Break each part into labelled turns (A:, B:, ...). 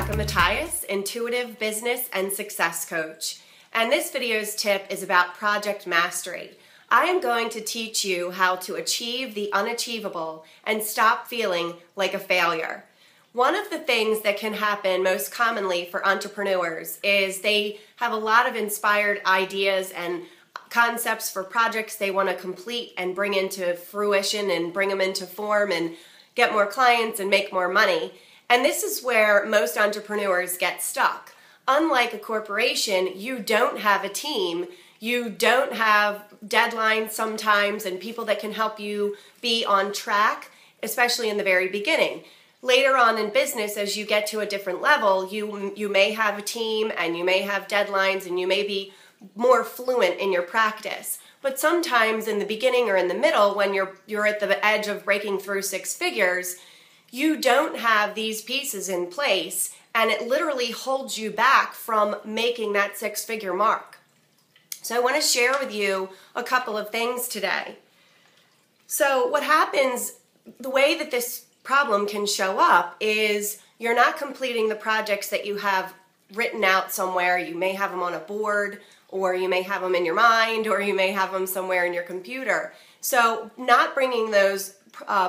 A: Rebecca Matthias, Intuitive Business and Success Coach. And this video's tip is about project mastery. I am going to teach you how to achieve the unachievable and stop feeling like a failure. One of the things that can happen most commonly for entrepreneurs is they have a lot of inspired ideas and concepts for projects they want to complete and bring into fruition and bring them into form and get more clients and make more money. And this is where most entrepreneurs get stuck. Unlike a corporation, you don't have a team, you don't have deadlines sometimes and people that can help you be on track, especially in the very beginning. Later on in business, as you get to a different level, you may have a team and you may have deadlines and you may be more fluent in your practice. But sometimes in the beginning or in the middle, when you're at the edge of breaking through six figures, you don't have these pieces in place, and it literally holds you back from making that six-figure mark. So I want to share with you a couple of things today. So what happens, the way that this problem can show up is you're not completing the projects that you have written out somewhere. You may have them on a board, or you may have them in your mind, or you may have them somewhere in your computer. So not bringing those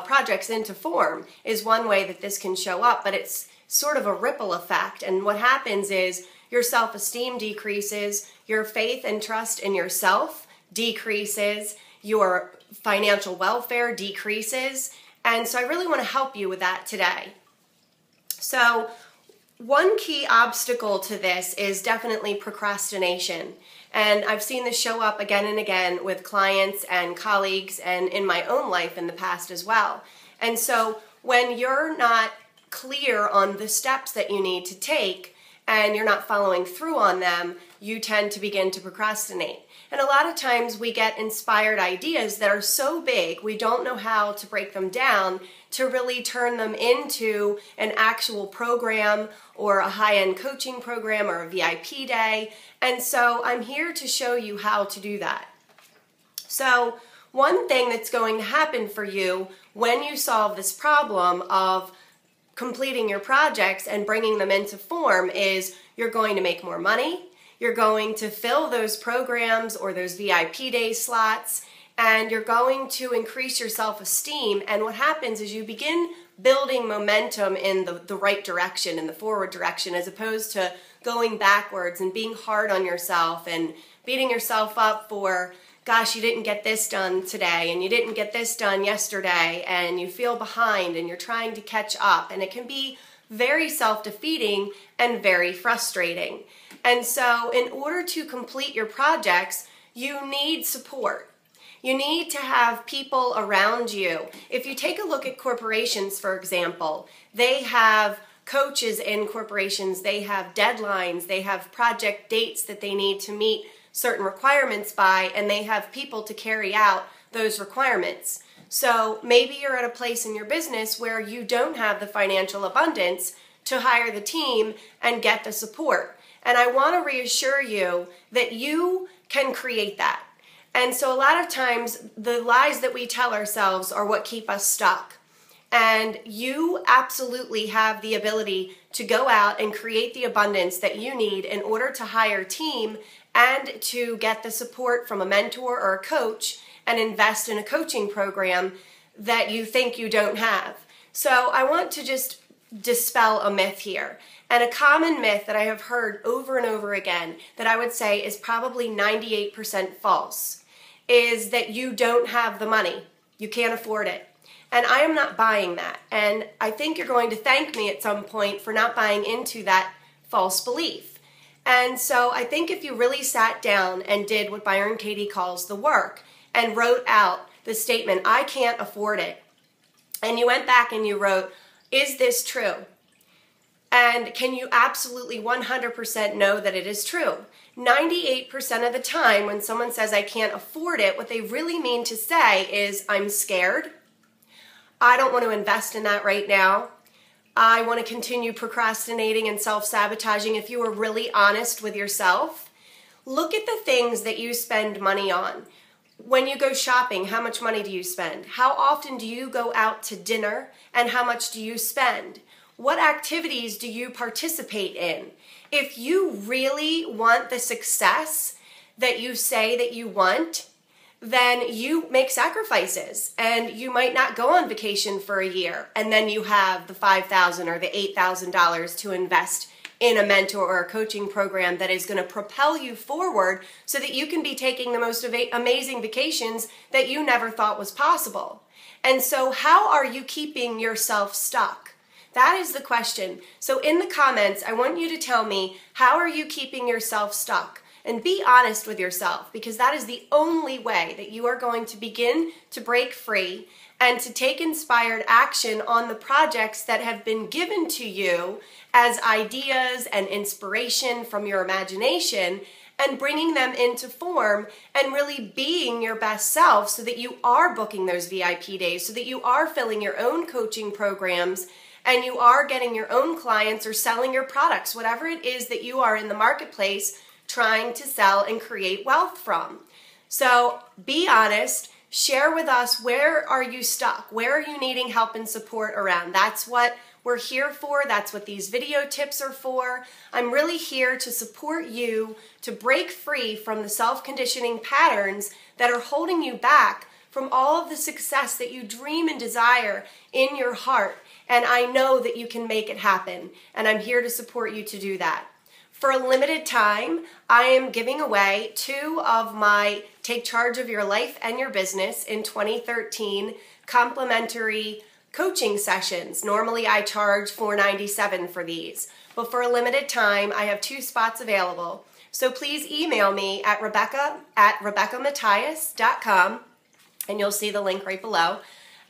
A: projects into form is one way that this can show up, but it's sort of a ripple effect. And what happens is your self-esteem decreases, your faith and trust in yourself decreases, your financial welfare decreases. And so I really want to help you with that today. So one key obstacle to this is definitely procrastination. And I've seen this show up again and again with clients and colleagues and in my own life in the past as well. And so when you're not clear on the steps that you need to take and you're not following through on them, you tend to begin to procrastinate. And a lot of times we get inspired ideas that are so big we don't know how to break them down to really turn them into an actual program or a high-end coaching program or a VIP day. And so I'm here to show you how to do that. So one thing that's going to happen for you when you solve this problem of completing your projects and bringing them into form is you're going to make more money. You're going to fill those programs or those VIP day slots, and you're going to increase your self-esteem. And what happens is you begin building momentum in the right direction, in the forward direction, as opposed to going backwards and being hard on yourself and beating yourself up for, gosh, you didn't get this done today and you didn't get this done yesterday, and you feel behind and you're trying to catch up. And it can be very self-defeating and very frustrating. And so in order to complete your projects, you need support. You need to have people around you. If you take a look at corporations, for example, they have coaches in corporations, they have deadlines, they have project dates that they need to meet certain requirements by, and they have people to carry out those requirements. So maybe you're at a place in your business where you don't have the financial abundance to hire the team and get the support. And I want to reassure you that you can create that. And so a lot of times the lies that we tell ourselves are what keep us stuck. And you absolutely have the ability to go out and create the abundance that you need in order to hire a team and to get the support from a mentor or a coach and invest in a coaching program that you think you don't have. So I want to just dispel a myth here. And a common myth that I have heard over and over again that I would say is probably 98% false is that you don't have the money. You can't afford it. And I am not buying that. And I think you're going to thank me at some point for not buying into that false belief. And so I think if you really sat down and did what Byron Katie calls the work and wrote out the statement, I can't afford it, and you went back and you wrote, is this true? And can you absolutely 100% know that it is true? 98% of the time when someone says I can't afford it, what they really mean to say is I'm scared. I don't want to invest in that right now. I want to continue procrastinating and self-sabotaging. If you are really honest with yourself, look at the things that you spend money on. When you go shopping, how much money do you spend? How often do you go out to dinner and how much do you spend? What activities do you participate in? If you really want the success that you say that you want, then you make sacrifices, and you might not go on vacation for a year, and then you have the $5,000 or the $8,000 to invest in a mentor or a coaching program that is going to propel you forward so that you can be taking the most amazing vacations that you never thought was possible. And so how are you keeping yourself stuck? That is the question. So in the comments, I want you to tell me, how are you keeping yourself stuck? And be honest with yourself, because that is the only way that you are going to begin to break free and to take inspired action on the projects that have been given to you as ideas and inspiration from your imagination, and bringing them into form and really being your best self so that you are booking those VIP days, so that you are filling your own coaching programs and you are getting your own clients or selling your products, whatever it is that you are in the marketplace trying to sell and create wealth from. So be honest, share with us, where are you stuck? Where are you needing help and support around? That's what we're here for. That's what these video tips are for. I'm really here to support you to break free from the self-conditioning patterns that are holding you back from all of the success that you dream and desire in your heart. And I know that you can make it happen, and I'm here to support you to do that. For a limited time, I am giving away 2 of my Take Charge of Your Life and Your Business in 2013 complimentary coaching sessions. Normally I charge $497 for these, but for a limited time, I have 2 spots available. So please email me at rebecca@rebeccamatias.com, and you'll see the link right below.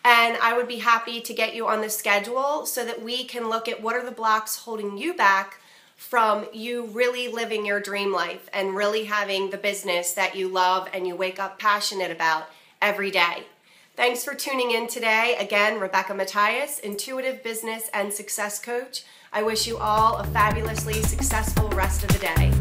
A: And I would be happy to get you on the schedule so that we can look at what are the blocks holding you back from you really living your dream life and really having the business that you love and you wake up passionate about every day. Thanks for tuning in today. Again, Rebecca Matias, intuitive business and success coach. I wish you all a fabulously successful rest of the day.